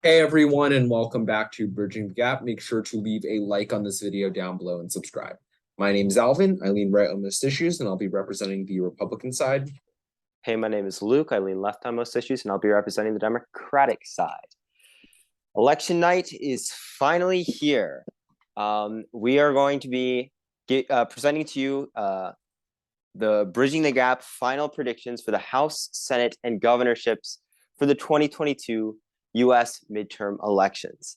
Hey everyone, and welcome back to Bridging the Gap. Make sure to leave a like on this video down below and subscribe. My name is Alvin. I lean right on most issues, and I'll be representing the Republican side. Hey, my name is Luke. I lean left on most issues, and I'll be representing the Democratic side. Election night is finally here. We are going to be presenting to you the Bridging the Gap final predictions for the House, Senate, and governorships for the 2022 U.S. midterm elections.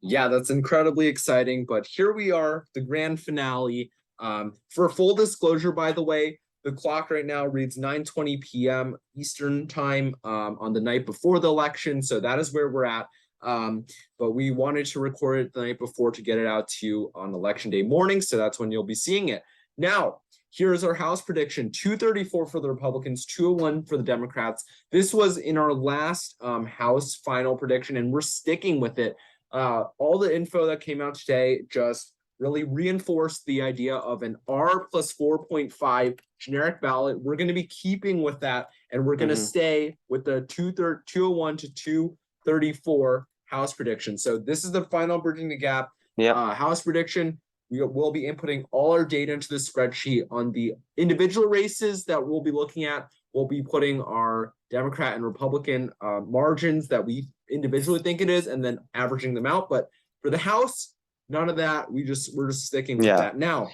Yeah, that's incredibly exciting, but here we are, the grand finale. For full disclosure, by the way, the clock right now reads 9:20 p.m. Eastern time on the night before the election, so that is where we're at. But we wanted to record it the night before to get it out to you on election day morning, so that's when you'll be seeing it. Now, here's our House prediction: 234 for the Republicans, 201 for the Democrats. This was in our last House final prediction, and we're sticking with it. All the info that came out today just really reinforced the idea of an R plus 4.5 generic ballot. We're going to be keeping with that, and we're going to stay with the 201 to 234 House prediction. So this is the final Bridging the Gap House prediction. We will be inputting all our data into the spreadsheet. On the individual races that we'll be looking at, we'll be putting our Democrat and Republican margins that we individually think it is, and then averaging them out. But for the House, none of that. We're just sticking with that. Now,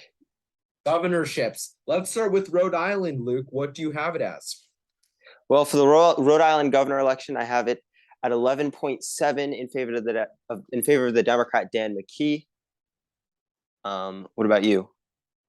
governorships. Let's start with Rhode Island, Luke. What do you have it as? Well, for the Rhode Island governor election, I have it at 11.7 in favor of the Democrat Dan McKee. What about you?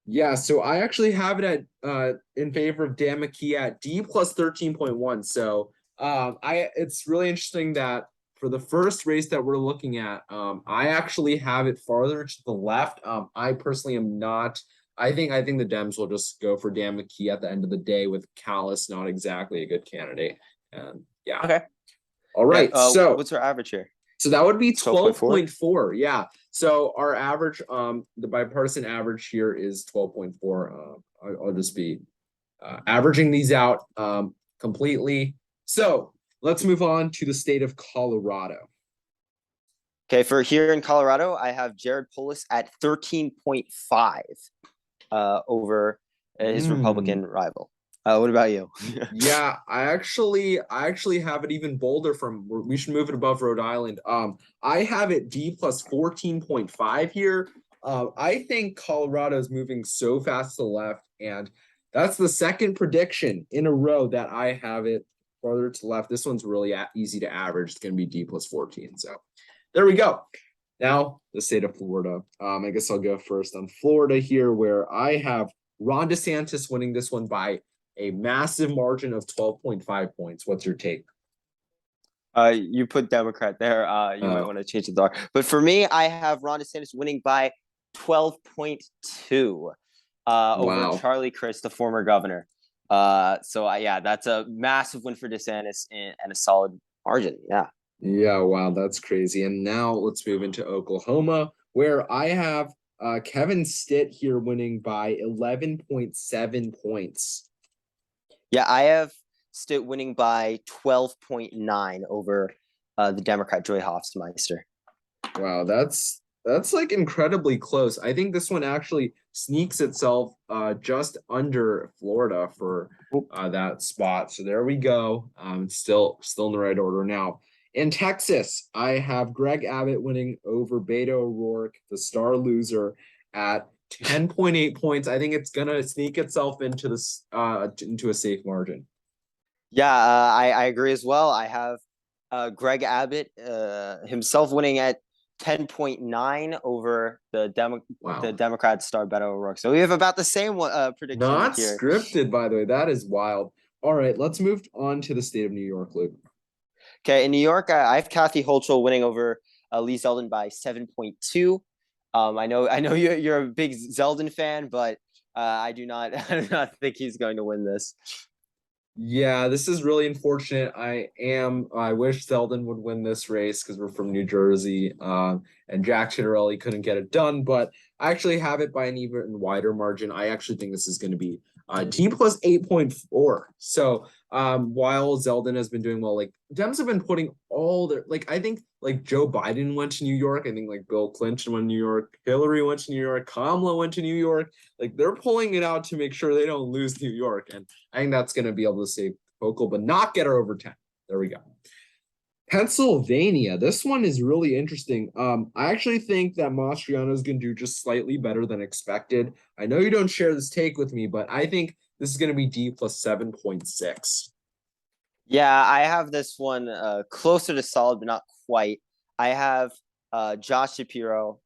Yeah, so I actually have it at in favor of Dan McKee at D plus 13.1. So it's really interesting that for the first race that we're looking at, I actually have it farther to the left. I personally am not. I think the Dems will just go for Dan McKee at the end of the day, with Callis not exactly a good candidate. And yeah. Okay. All right. So what's our average here? So that would be 12.4. Yeah. So our average, the bipartisan average here is 12.4. I'll just be averaging these out completely. So let's move on to the state of Colorado. Okay, for here in Colorado, I have Jared Polis at 13.5 over his Republican rival. What about you? Yeah, I actually have it even bolder. We should move it above Rhode Island. I have it D plus 14.5 here. I think Colorado is moving so fast to the left, and that's the second prediction in a row that I have it farther to the left. This one's really easy to average. It's going to be D plus 14. So there we go. Now, the state of Florida. I guess I'll go first on Florida here, where I have Ron DeSantis winning this one by a massive margin of 12.5 points. What's your take? You put Democrat there. You might want to change the dark. But for me, I have Ron DeSantis winning by 12.2 over Charlie Crist, the former governor. Yeah, that's a massive win for DeSantis and a solid margin. Yeah. Yeah, wow, that's crazy. And now let's move into Oklahoma, where I have Kevin Stitt here winning by 11.7 points. Yeah, I have Stitt winning by 12.9 over the Democrat Joy Hofmeister. Wow, that's like incredibly close. I think this one actually sneaks itself just under Florida for that spot. So there we go. Still in the right order. Now, in Texas, I have Greg Abbott winning over Beto O'Rourke, the star loser, at 10.8 points. I think it's gonna sneak itself into this into a safe margin. Yeah, I agree as well. I have Greg Abbott himself winning at 10.9 over the Democrat star Beto O'Rourke. So we have about the same prediction. Not here. Scripted, by the way. That is wild. All right, let's move on to the state of New York, Luke. Okay, in New York, I have Kathy Hochul winning over Lee Zeldin by 7.2. I know you're a big Zeldin fan, but I do not think he's going to win this. Yeah, this is really unfortunate. I wish Zeldin would win this race because we're from New Jersey, and Jack Ciattarelli couldn't get it done, but I actually have it by an even wider margin. I actually think this is going to be D plus 8.4. So while Zeldin has been doing well, like Dems have been putting all their like I think like Joe Biden went to New York. I think like Bill Clinton went to New York, Hillary went to New York, Kamala went to New York. Like they're pulling it out to make sure they don't lose New York. And I think that's gonna be able to save Hochul, but not get her over 10. There we go. Pennsylvania. This one is really interesting. I actually think that Mastriano is going to do just slightly better than expected. I know you don't share this take with me, but I think this is going to be D plus 7.6. Yeah, I have this one closer to solid, but not quite. I have Josh Shapiro,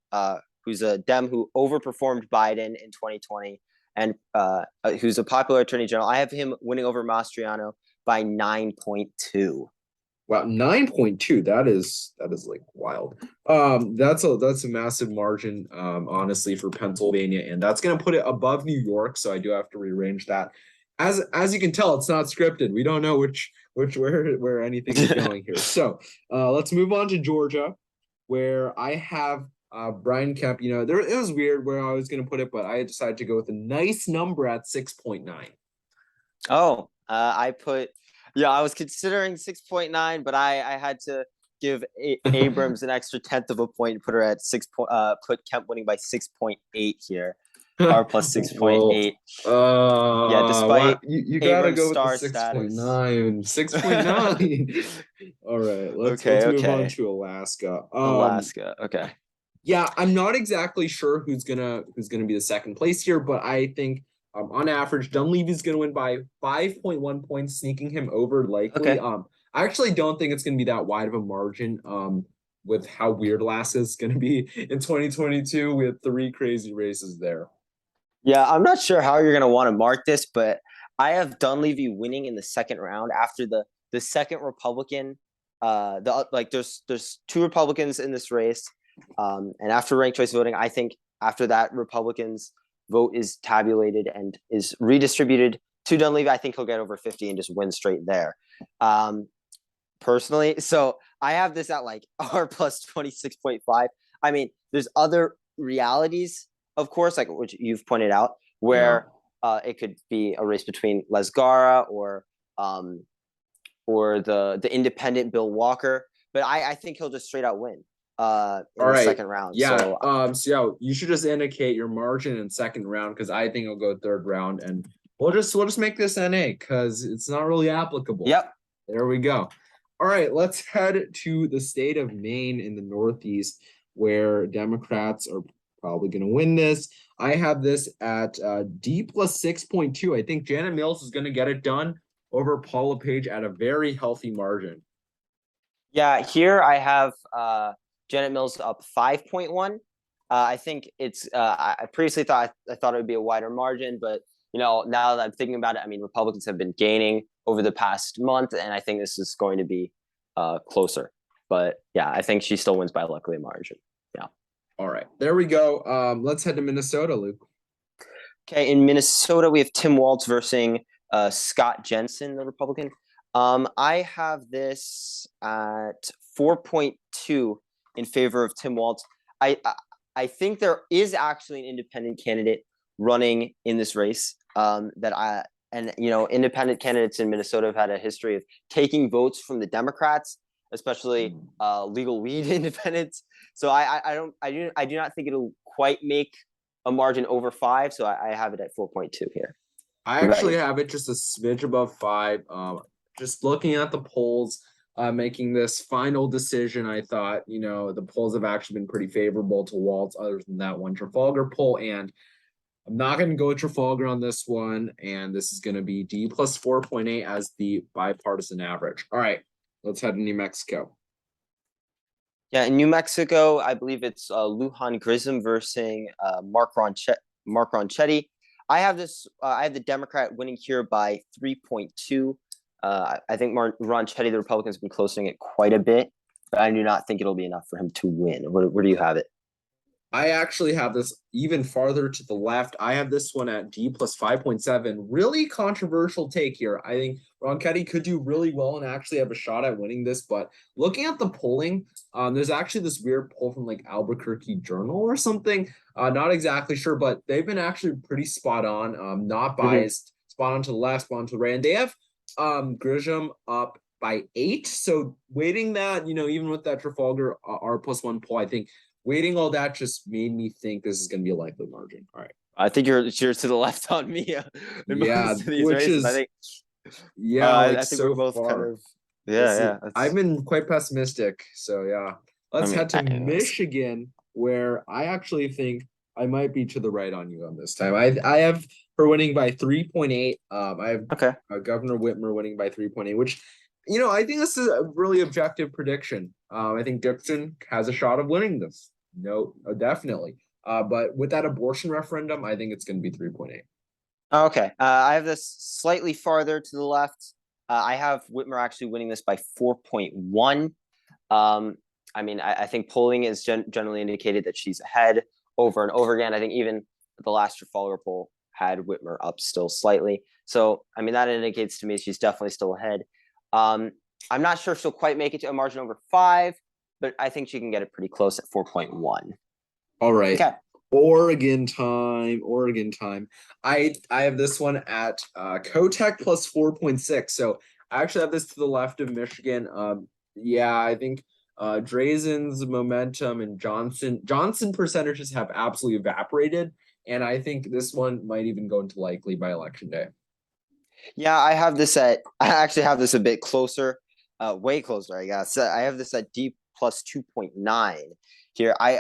who's a Dem who overperformed Biden in 2020 and who's a popular attorney general. I have him winning over Mastriano by 9.2. Wow, 9.2. That is like wild. That's a massive margin, honestly, for Pennsylvania, and that's gonna put it above New York. So I do have to rearrange that. As you can tell, it's not scripted. We don't know where anything is going here. So let's move on to Georgia, where I have Brian Kemp. You know, it was weird where I was gonna put it, but I decided to go with a nice number at 6.9. Oh, I was considering 6.9, but I had to give Abrams an extra 1/10 of a point and put her at put Kemp winning by 6.8 here. R plus 6.8. Yeah, despite you gotta Abrams' go with the star 6.9. 6.9. All right, let's move on to Alaska. Alaska. Okay. Yeah, I'm not exactly sure who's gonna be the second place here, but I think on average, Dunleavy's gonna win by 5.1 points, sneaking him over likely. Okay. I actually don't think it's gonna be that wide of a margin. With how weird Alaska is gonna be in 2022 with 3 crazy races there. Yeah, I'm not sure how you're gonna want to mark this, but I have Dunleavy winning in the second round after the second Republican. There's 2 Republicans in this race, and after ranked choice voting, I think after that Republicans vote is tabulated and is redistributed to Dunleavy, I think he'll get over 50 and just win straight there. Personally, so I have this at like R plus 26.5. I mean, there's other realities, of course, like which you've pointed out, where it could be a race between Lesgara or the independent Bill Walker, but I think he'll just straight out win in the second round. Yeah. So you should just indicate your margin in second round because I think it'll go third round, and we'll just make this NA because it's not really applicable. Yep. There we go. All right, let's head to the state of Maine in the Northeast, where Democrats are probably going to win this. I have this at D plus 6.2. I think Janet Mills is going to get it done over Paula Page at a very healthy margin. Yeah, here I have Janet Mills up 5.1. I think it's I previously thought it would be a wider margin, but you know, now that I'm thinking about it, I mean, Republicans have been gaining over the past month, and I think this is going to be closer. But yeah, I think she still wins by luckily a margin. Yeah. All right, there we go. Let's head to Minnesota, Luke. Okay, in Minnesota, we have Tim Walz versus Scott Jensen, the Republican. I have this at 4.2 in favor of Tim Walz. I think there is actually an independent candidate running in this race independent candidates in Minnesota have had a history of taking votes from the Democrats, especially legal weed independents. So I do not think it'll quite make a margin over 5. So I have it at 4.2 here. I actually have it just a smidge above 5. Just looking at the polls, making this final decision, I thought, you know, the polls have actually been pretty favorable to Walz other than that one Trafalgar poll. And I'm not going to go with Trafalgar on this one. And this is going to be D plus 4.8 as the bipartisan average. All right, let's head to New Mexico. Yeah, in New Mexico, I believe it's Lujan Grissom versus Mark Ronchetti. I have the Democrat winning here by 3.2. I think Ronchetti, the Republicans, have been closing it quite a bit, but I do not think it'll be enough for him to win. Where do you have it? I actually have this even farther to the left. I have this one at D plus 5.7. Really controversial take here. I think Ronchetti could do really well and actually have a shot at winning this. But looking at the polling, there's actually this weird poll from like Albuquerque Journal or something. Not exactly sure, but they've been actually pretty spot on. Not Mhm. biased. Spot on to the left, spot on to the right. And they have Grisham up by 8. So waiting that, even with that Trafalgar R plus 1 poll, I think waiting all that just made me think this is going to be a likely margin. All right. I think you're to the left on me in Yeah, most of these which races. is yeah, I like think we're so both kind far. of We'll yeah, see. yeah. I've That's been quite pessimistic, so yeah. I Let's mean, head to Michigan, where I actually think I might be to the right on you on this time. I have her winning by 3.8. I have okay. Governor Whitmer winning by 3.8, which I think this is a really objective prediction. I think Dixon has a shot of winning this. No, definitely. But with that abortion referendum, I think it's going to be 3.8. Okay. I have this slightly farther to the left. I have Whitmer actually winning this by 4.1. I mean, I think polling is generally indicated that she's ahead over and over again. I think even the last Trafalgar poll had Whitmer up still slightly. So, I mean, that indicates to me she's definitely still ahead. I'm not sure if she'll quite make it to a margin over 5, but I think she can get it pretty close at 4.1. All right. Okay. Oregon time. Oregon time. I have this one at Kotek plus 4.6. So I actually have this to the left of Michigan. Yeah, I think Drazen's momentum and Johnson percentages have absolutely evaporated. And I think this one might even go into likely by election day. Yeah, I actually have this a bit closer, way closer, I guess. I have this at D plus 2.9 here. I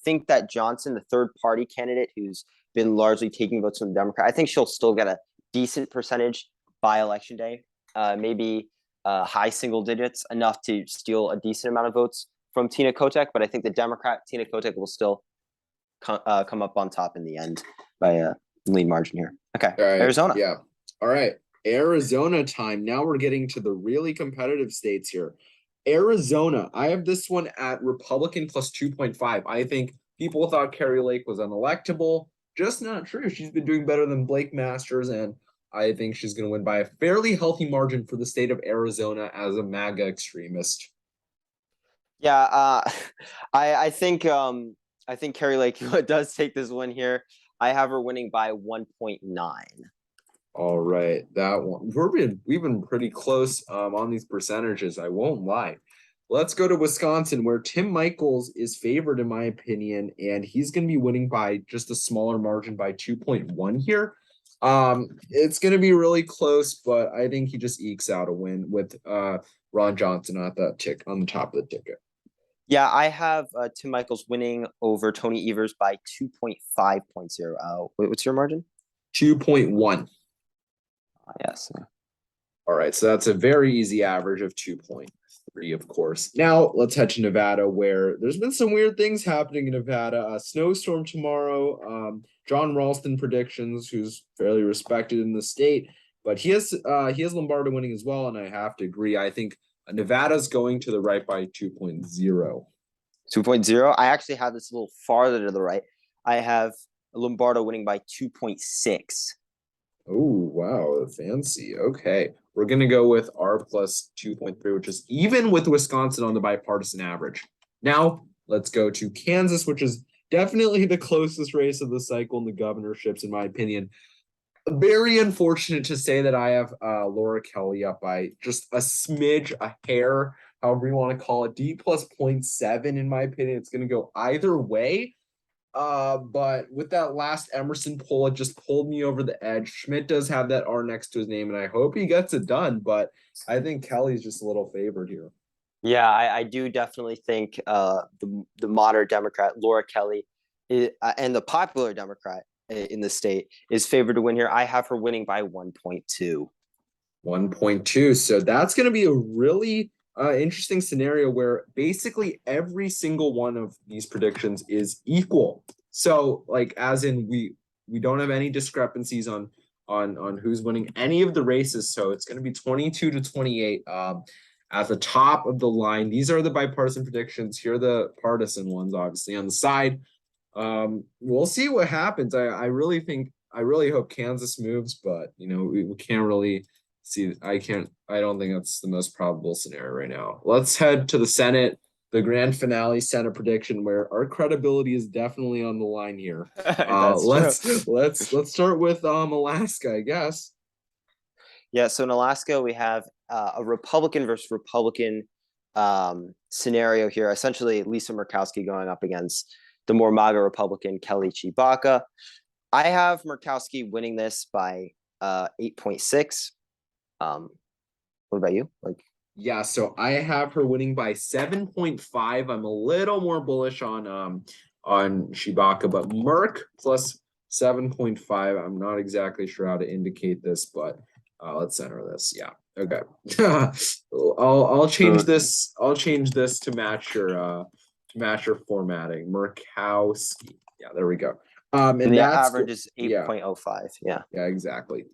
think that Johnson, the third party candidate who's been largely taking votes from the Democrat, I think she'll still get a decent percentage by election day, maybe high single digits, enough to steal a decent amount of votes from Tina Kotek. But I think the Democrat, Tina Kotek, will still come up on top in the end by a lead margin here. Okay, All right. Arizona. Yeah. All right. Arizona time. Now we're getting to the really competitive states here. Arizona, I have this one at Republican plus 2.5. I think people thought Carrie Lake was unelectable. Just not true. She's been doing better than Blake Masters, and I think she's going to win by a fairly healthy margin for the state of Arizona as a MAGA extremist. Yeah, I think Carrie Lake does take this win here. I have her winning by 1.9. All right, that one we've been pretty close on these percentages. I won't lie. Let's go to Wisconsin, where Tim Michaels is favored in my opinion, and he's going to be winning by just a smaller margin by 2.1 here. It's going to be really close, but I think he just ekes out a win with Ron Johnson on the top of the ticket. Yeah, I have Tim Michaels winning over Tony Evers by 2.5. What's your margin? 2.1. Yes. All right, so that's a very easy average of 2.3, of course. Now let's head to Nevada, where there's been some weird things happening in Nevada. A snowstorm tomorrow. John Ralston predictions, who's fairly respected in the state, but he has Lombardo winning as well, and I have to agree. I think Nevada's going to the right by 2.0. 2.0. I actually have this a little farther to the right. I have Lombardo winning by 2.6. Oh, wow, fancy. Okay. We're going to go with R plus 2.3, which is even with Wisconsin on the bipartisan average. Now, let's go to Kansas, which is definitely the closest race of the cycle in the governorships, in my opinion. Very unfortunate to say that I have Laura Kelly up by just a smidge, a hair, however you want to call it, D plus 0.7, in my opinion. It's going to go either way. But with that last Emerson poll, it just pulled me over the edge. Schmidt does have that R next to his name, and I hope he gets it done. But I think Kelly's just a little favored here. Yeah, I do definitely think the moderate Democrat Laura Kelly and the popular Democrat in the state is favored to win here. I have her winning by 1.2. 1.2. So that's going to be a really interesting scenario where basically every single one of these predictions is equal. So like as in we don't have any discrepancies on who's winning any of the races. So it's going to be 22 to 28. at the top of the line. These are the bipartisan predictions. Here are the partisan ones, obviously, on the side. We'll see what happens. I really hope Kansas moves, but we can't really see. I don't think that's the most probable scenario right now. Let's head to the Senate, the grand finale Senate prediction, where our credibility is definitely on the line here. That's true. Let's start with Alaska, I guess. Yeah, so in Alaska, we have a Republican versus Republican scenario here. Essentially, Lisa Murkowski going up against the more MAGA Republican Kelly Chewbacca. I have Murkowski winning this by 8.6. What about you? Yeah, so I have her winning by 7.5. I'm a little more bullish on Chewbacca, but Merc plus 7.5. I'm not exactly sure how to indicate this, but let's center this. Yeah. Okay. I'll change this. I'll change this to match your formatting. Murkowski. Yeah, there we go. And the that's average is 8.05. Yeah. Yeah, exactly.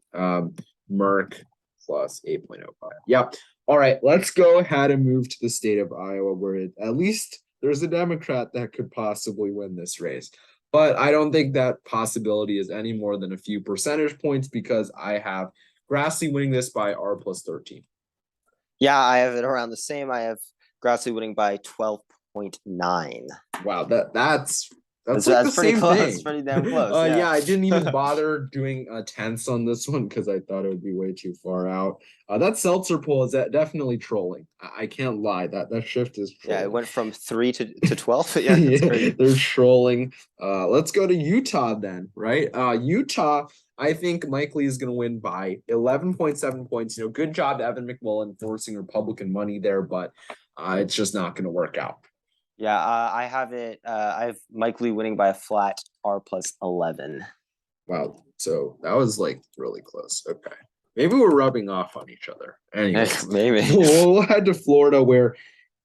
Merc plus 8.05. Yep. All right, let's go ahead and move to the state of Iowa, where at least there's a Democrat that could possibly win this race. But I don't think that possibility is any more than a few percentage points because I have Grassley winning this by R plus 13. Yeah, I have it around the same. I have Grassley winning by 12.9. Wow, that's like that's the pretty same close. thing. It's pretty damn close. Yeah, I didn't even bother doing tenths on this one because I thought it would be way too far out. That seltzer poll is definitely trolling. I can't lie. That shift is trolling. Yeah, it went from 3 to 12. Yeah, that's crazy. They're trolling. Let's go to Utah then, right? Utah, I think Mike Lee is going to win by 11.7 points. Good job, Evan McMullen, forcing Republican money there, but it's just not going to work out. Yeah, I have it. I have Mike Lee winning by a flat R plus 11. Wow. So that was really close. Okay. Maybe we're rubbing off on each other. Anyways, maybe. We'll head to Florida where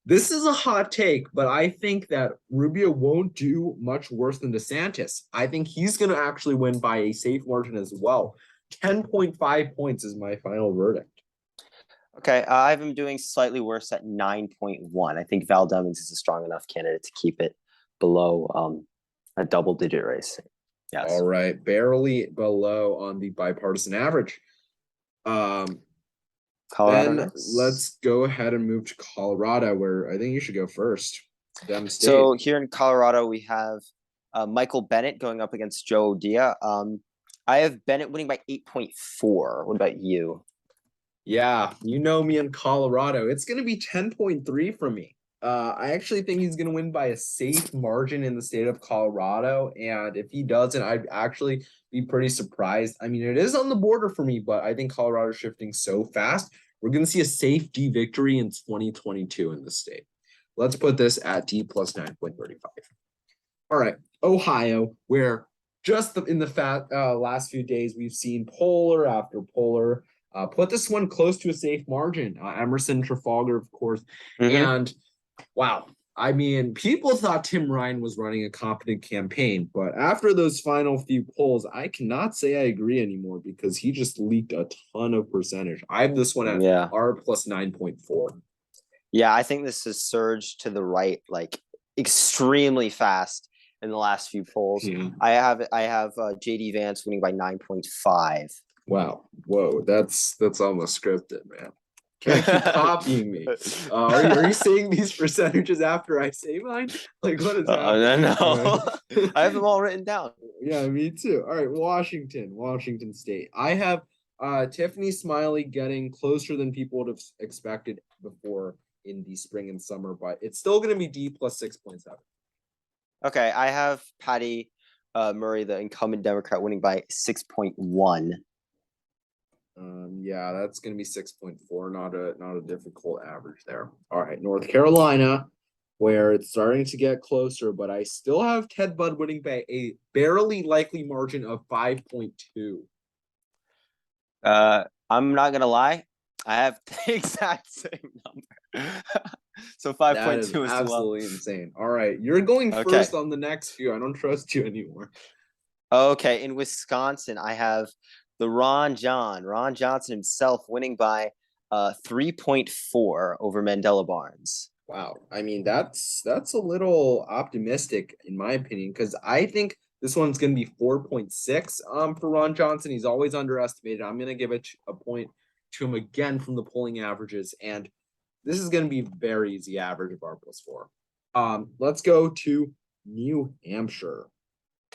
this is a hot take, but I think that Rubio won't do much worse than DeSantis. I think he's going to actually win by a safe margin as well. 10.5 points is my final verdict. Okay, I have him doing slightly worse at 9.1. I think Val Demings is a strong enough candidate to keep it below a double-digit race. Yes. All right, barely below on the bipartisan average. Colorado. Then let's go ahead and move to Colorado, where I think you should go first. So here in Colorado, we have Michael Bennett going up against Joe Dia. I have Bennett winning by 8.4. What about you? Yeah, you know me in Colorado. It's going to be 10.3 for me. I actually think he's going to win by a safe margin in the state of Colorado. And if he doesn't, I'd actually be pretty surprised. I mean, it is on the border for me, but I think Colorado's shifting so fast. We're going to see a safe D victory in 2022 in the state. Let's put this at D plus 9.35. All right, Ohio, where just in the last few days, we've seen polar after polar. Put this one close to a safe margin. Emerson, Trafalgar, of course. And wow, I mean, people thought Tim Ryan was running a competent campaign, but after those final few polls, I cannot say I agree anymore because he just leaked a ton of percentage. I have this one at R plus 9.4. Yeah, I think this has surged to the right extremely fast in the last few polls. Yeah. I have JD Vance winning by 9.5. Wow. Whoa, that's almost scripted, man. Can't keep copying me. Are you saying these percentages after I say mine? What is happening? No. I have them all written down. Yeah, me too. All right, Washington State. I have Tiffany Smiley getting closer than people would have expected before in the spring and summer, but it's still going to be D plus 6.7. Okay, I have Patty Murray, the incumbent Democrat, winning by 6.1. Yeah, that's going to be 6.4, not a difficult average there. All right, North Carolina, where it's starting to get closer, but I still have Ted Budd winning by a barely likely margin of 5.2. I'm not gonna lie, I have the exact same number. So 5.2 is absolutely insane. All right, you're going first on the next few. I don't trust you anymore. Okay, in Wisconsin, I have the Ron Johnson himself winning by 3.4 over Mandela Barnes. Wow. I mean, that's a little optimistic in my opinion, because I think this one's going to be 4.6 for Ron Johnson. He's always underestimated. I'm going to give it a point to him again from the polling averages, and this is going to be very easy average of R+4. Let's go to New Hampshire.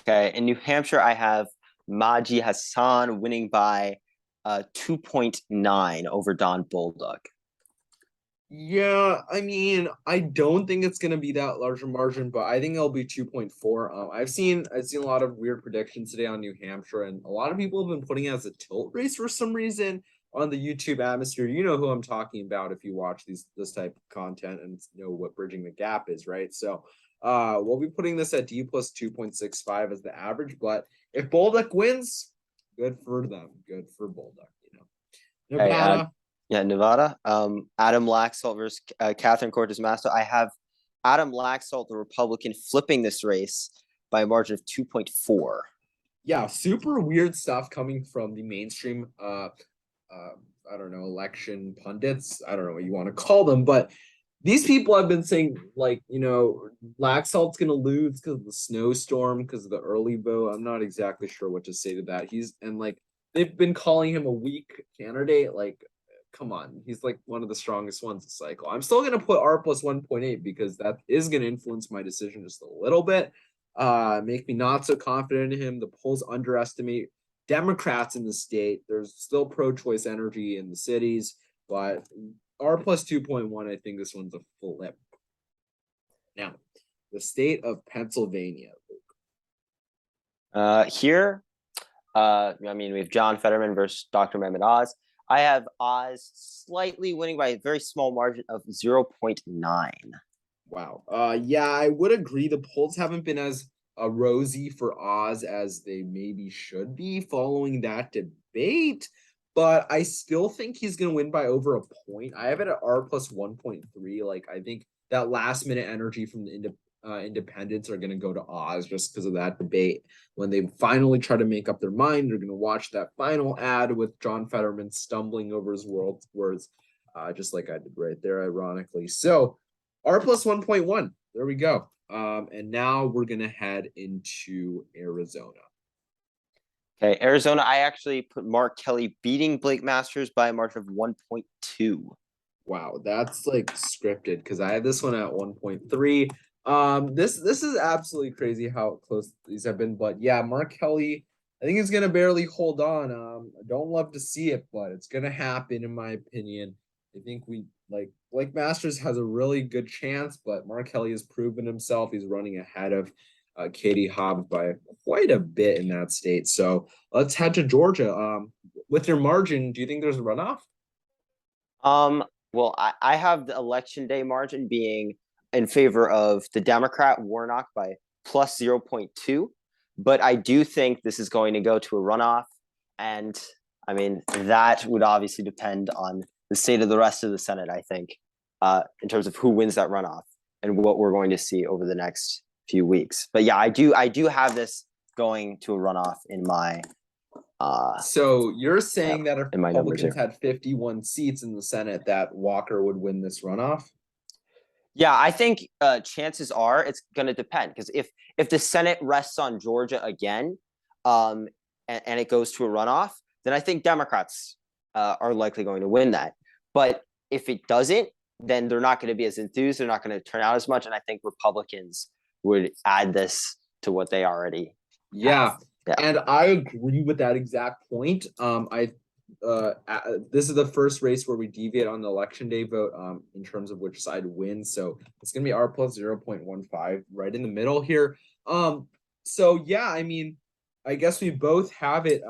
Okay, in New Hampshire, I have Maji Hassan winning by 2.9 over Don Bolduc. Yeah, I mean, I don't think it's gonna be that large a margin, but I think it'll be 2.4. I've seen a lot of weird predictions today on New Hampshire, and a lot of people have been putting it as a tilt race for some reason on the YouTube atmosphere. You know who I'm talking about if you watch this type of content and know what bridging the gap is, right? So we'll be putting this at D plus 2.65 as the average, but if Bolduc wins, good for them. Good for Bolduc, you know. Nevada. Yeah, Nevada. Adam Laxalt versus Catherine Cortez Masto. I have Adam Laxalt, the Republican, flipping this race by a margin of 2.4. Yeah, super weird stuff coming from the mainstream I don't know, election pundits. I don't know what you want to call them, but these people have been saying, like, you know, Laxalt's gonna lose because of the snowstorm, because of the early vote. I'm not exactly sure what to say to that. They've been calling him a weak candidate. Like, come on, he's like one of the strongest ones this cycle. I'm still gonna put R plus 1.8 because that is gonna influence my decision just a little bit. Make me not so confident in him. The polls underestimate Democrats in the state. There's still pro-choice energy in the cities, but R plus 2.1, I think this one's a flip. Now, the state of Pennsylvania. Here, I mean, we have John Fetterman versus Dr. Mehmet Oz. I have Oz slightly winning by a very small margin of 0.9. Wow. Yeah, I would agree. The polls haven't been as rosy for Oz as they maybe should be following that debate, but I still think he's going to win by over a point. I have it at R plus 1.3. Like, I think that last minute energy from the independents are going to go to Oz just because of that debate. When they finally try to make up their mind, they're going to watch that final ad with John Fetterman stumbling over his words, just like I did right there, ironically. So R plus 1.1. There we go. And now we're going to head into Arizona. Okay, Arizona, I actually put Mark Kelly beating Blake Masters by a margin of 1.2. Wow, that's like scripted because I had this one at 1.3. This is absolutely crazy how close these have been, but yeah, Mark Kelly, I think he's gonna barely hold on. I don't love to see it, but it's gonna happen in my opinion. I think Blake Masters has a really good chance, but Mark Kelly has proven himself. He's running ahead of Katie Hobbs by quite a bit in that state. So let's head to Georgia. With your margin, do you think there's a runoff? Well, I have the election day margin being in favor of the Democrat Warnock by plus 0.2, but I do think this is going to go to a runoff. And I mean, that would obviously depend on the state of the rest of the Senate, I think, in terms of who wins that runoff and what we're going to see over the next few weeks. But yeah, I do have this going to a runoff in my so you're saying that if Republicans here had 51 seats in the Senate, that Walker would win this runoff? Yeah, I think chances are it's going to depend, because if the Senate rests on Georgia again, and it goes to a runoff, then I think Democrats are likely going to win that. But if it doesn't, then they're not going to be as enthused. They're not going to turn out as much, and I think Republicans would add this to what they already have. Yeah, and I agree with that exact point. This is the first race where we deviate on the election day vote in terms of which side wins. So it's gonna be R plus 0.15 right in the middle here. So yeah, I mean, I guess we both have it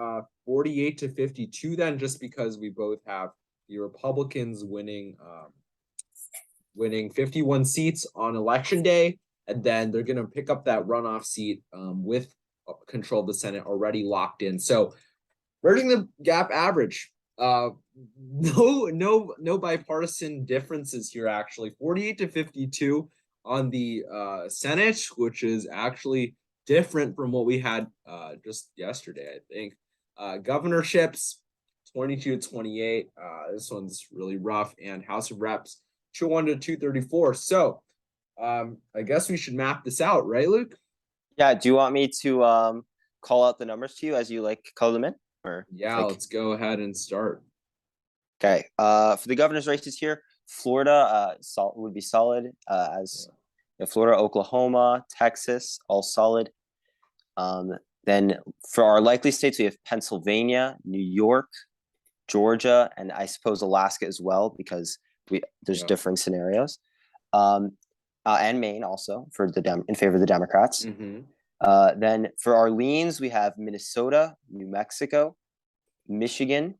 48 to 52 then, just because we both have the Republicans winning 51 seats on election day, and then they're gonna pick up that runoff seat with control of the Senate already locked in. So merging the gap average, no bipartisan differences here actually. 48 to 52 on the Senate, which is actually different from what we had just yesterday, I think. Governorships, 22-28. This one's really rough. And House of Reps 201-234. So I guess we should map this out, right, Luke? Yeah. Do you want me to call out the numbers to you as you like color them in? Or Yeah, let's go ahead and start. okay. For the governor's races here, Florida would be solid as Florida, Oklahoma, Texas, all solid. Then for our likely states, we have Pennsylvania, New York, Georgia, and I suppose Alaska as well, because there's differing scenarios. And Maine also for in favor of the Democrats. Then for our leans, we have Minnesota, New Mexico, Michigan,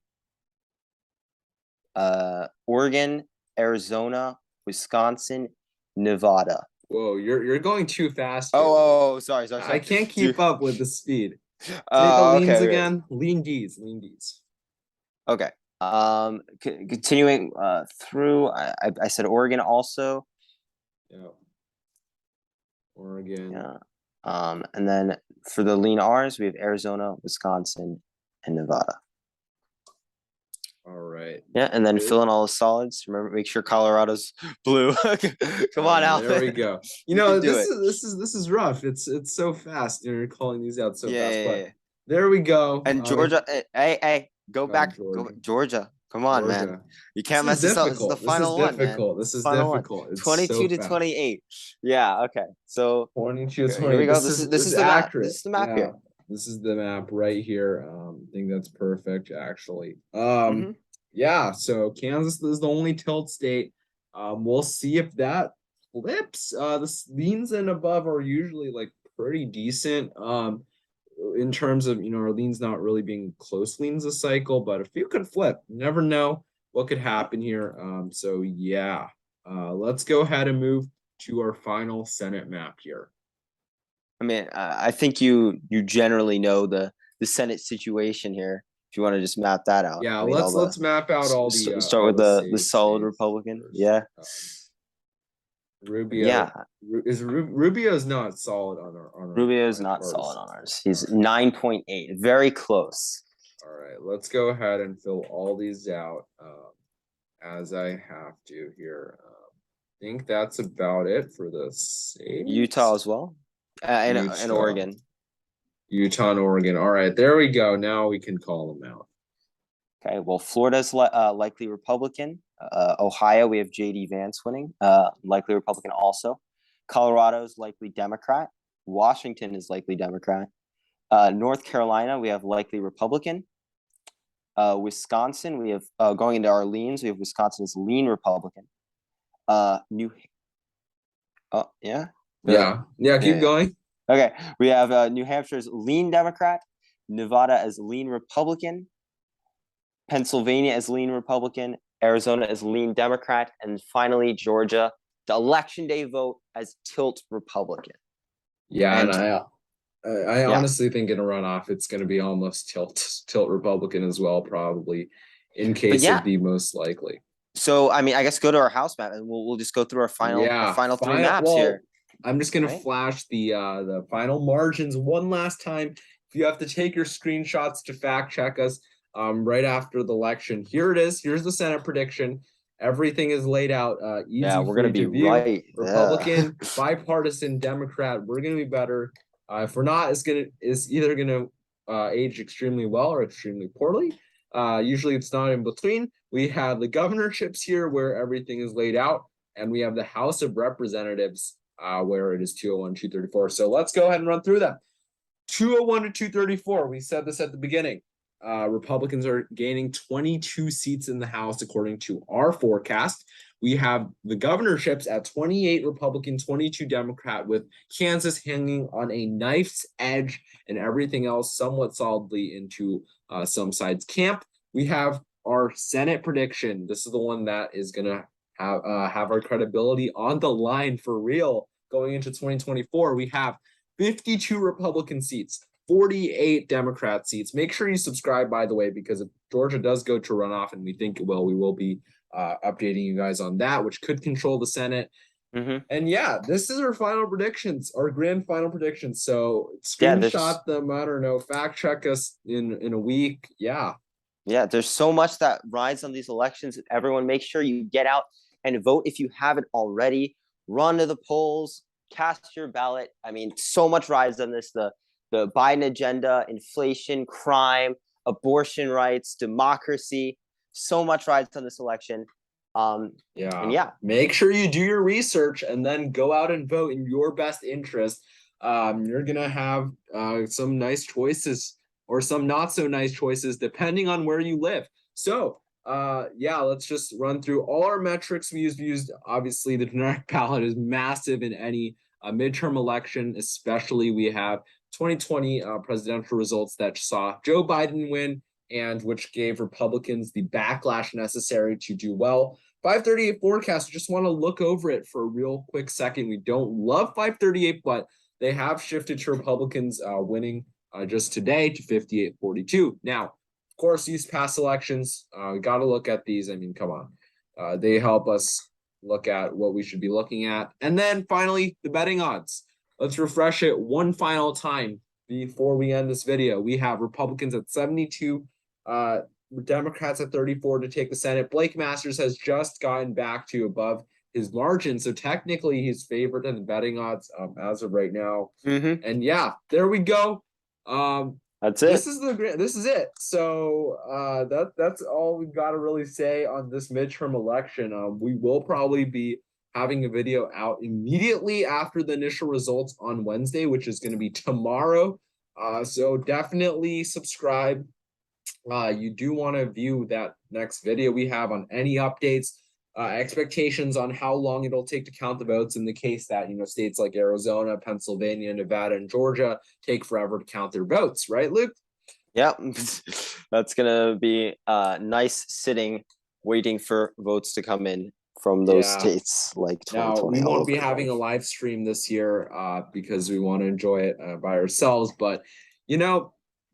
Oregon, Arizona, Wisconsin, Nevada. Whoa, you're going too fast here. Oh, sorry. I can't keep up with the speed. Say the Oh, leans okay. again. Lean D's. Okay. Continuing through, I said Oregon also. Yeah. Oregon. Yeah. And then for the lean R's, we have Arizona, Wisconsin, and Nevada. All right. Yeah, and then fill in all the solids. Remember, make sure Colorado's blue. Come on, Alvin. There we go. This is rough. It's so fast. You're calling these out so fast. But there we go. And Georgia, hey, go back. Georgia. Come on, man. You can't mess this up. This is the final one, man. This is difficult. It's 22-28. Yeah. Okay. So 22-28. Here we go. This is the map. This is the map here. This is the map right here. I think that's perfect, actually. Yeah, so Kansas is the only tilt state. We'll see if that flips. The leans and above are usually like pretty decent. In terms of our leans not really being close leans a cycle, but if you could flip, you never know what could happen here. So yeah, let's go ahead and move to our final Senate map here. I mean, I think you generally know the Senate situation here. If you want to just map that out. Yeah, let's map out all the. Start with the solid Republican. Yeah. Rubio. Yeah. Rubio's not solid on our Rubio's not solid on ours. He's 9.8. Very close. All right, let's go ahead and fill all these out as I have to here. I think that's about it for the states. Utah as well. And Oregon. Utah and Oregon. All right, there we go. Now we can call them out. Okay, well, Florida's likely Republican. Ohio, we have J.D. Vance winning, likely Republican also. Colorado's likely Democrat. Washington is likely Democrat. North Carolina, we have likely Republican. Wisconsin, we have going into our leans, we have Wisconsin as lean Republican. Keep going. Okay, we have New Hampshire's lean Democrat, Nevada as lean Republican, Pennsylvania as lean Republican, Arizona as lean Democrat, and finally Georgia, the election day vote as tilt Republican. Yeah, and I honestly think in a runoff it's going to be almost tilt Republican as well, probably, in case of the most likely. So I mean, I guess go to our house map and we'll just go through our final three maps here. I'm just gonna flash the final margins one last time. If you have to take your screenshots to fact check us right after the election, here it is. Here's the Senate prediction. Everything is laid out. Easy we're gonna be right. Republican, bipartisan, Democrat. We're gonna be better. If we're not, it's either gonna age extremely well or extremely poorly. Usually it's not in between. We have the governorships here where everything is laid out, and we have the House of Representatives where it is 201-234. So let's go ahead and run through them. 201-234. We said this at the beginning. Republicans are gaining 22 seats in the House according to our forecast. We have the governorships at 28 Republican, 22 Democrat, with Kansas hanging on a knife's edge and everything else somewhat solidly into some side's camp. We have our Senate prediction. This is the one that is going to have our credibility on the line for real going into 2024. We have 52 Republican seats, 48 Democrat seats. Make sure you subscribe, by the way, because if Georgia does go to runoff, and we think it will, we will be updating you guys on that, which could control the Senate. And yeah, this is our final predictions, our grand final predictions. So screenshot them. I don't know, fact check us in a week. Yeah. Yeah, there's so much that rides on these elections. Everyone, make sure you get out and vote if you haven't already. Run to the polls, cast your ballot. I mean, so much rides on this. The Biden agenda, inflation, crime, abortion rights, democracy. So much rides on this election. And Yeah. yeah, Make sure you do your research and then go out and vote in your best interest. You're gonna have some nice choices or some not so nice choices depending on where you live. So yeah, let's just run through all our metrics we used. Obviously, the generic ballot is massive in any midterm election, especially we have 2020 presidential results that saw Joe Biden win and which gave Republicans the backlash necessary to do well. 538 forecast, just want to look over it for a real quick second. We don't love 538, but they have shifted to Republicans winning just today to 58-42. Now, of course, these past elections, got to look at these. I mean, come on. They help us look at what we should be looking at. And then finally, the betting odds. Let's refresh it one final time before we end this video. We have Republicans at 72, Democrats at 34 to take the Senate. Blake Masters has just gotten back to above his margin, so technically he's favored in the betting odds as of right now. And yeah, there we go. That's it. This is it. So that's all we've got to really say on this midterm election. We will probably be having a video out immediately after the initial results on Wednesday, which is going to be tomorrow. So definitely subscribe. You do want to view that next video we have on any updates, expectations on how long it'll take to count the votes in the case that, states like Arizona, Pennsylvania, Nevada, and Georgia take forever to count their votes, right, Luke? Yeah, that's gonna be nice sitting, waiting for votes to come in from those states like 2020. Now, we won't be having a live stream this year because we want to enjoy it by ourselves, but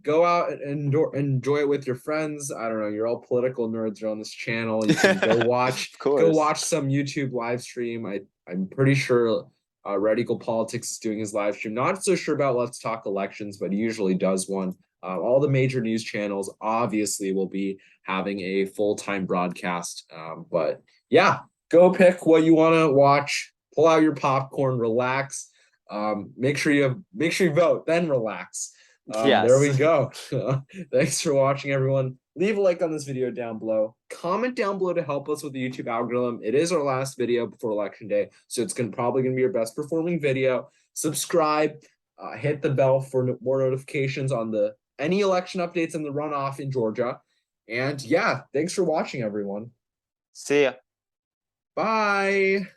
go out and enjoy it with your friends. I don't know, you're all political nerds on this channel. You can go watch some YouTube live stream. I'm pretty sure Red Eagle Politics is doing his live stream. Not so sure about Let's Talk Elections, but he usually does one. All the major news channels obviously will be having a full-time broadcast. But yeah, go pick what you want to watch, pull out your popcorn, relax. Make sure you vote, then relax. Yes. There we go. Thanks for watching, everyone. Leave a like on this video down below. Comment down below to help us with the YouTube algorithm. It is our last video before election day, so it's probably going to be your best performing video. Subscribe, hit the bell for more notifications on any election updates in the runoff in Georgia. And yeah, thanks for watching, everyone. See ya. Bye.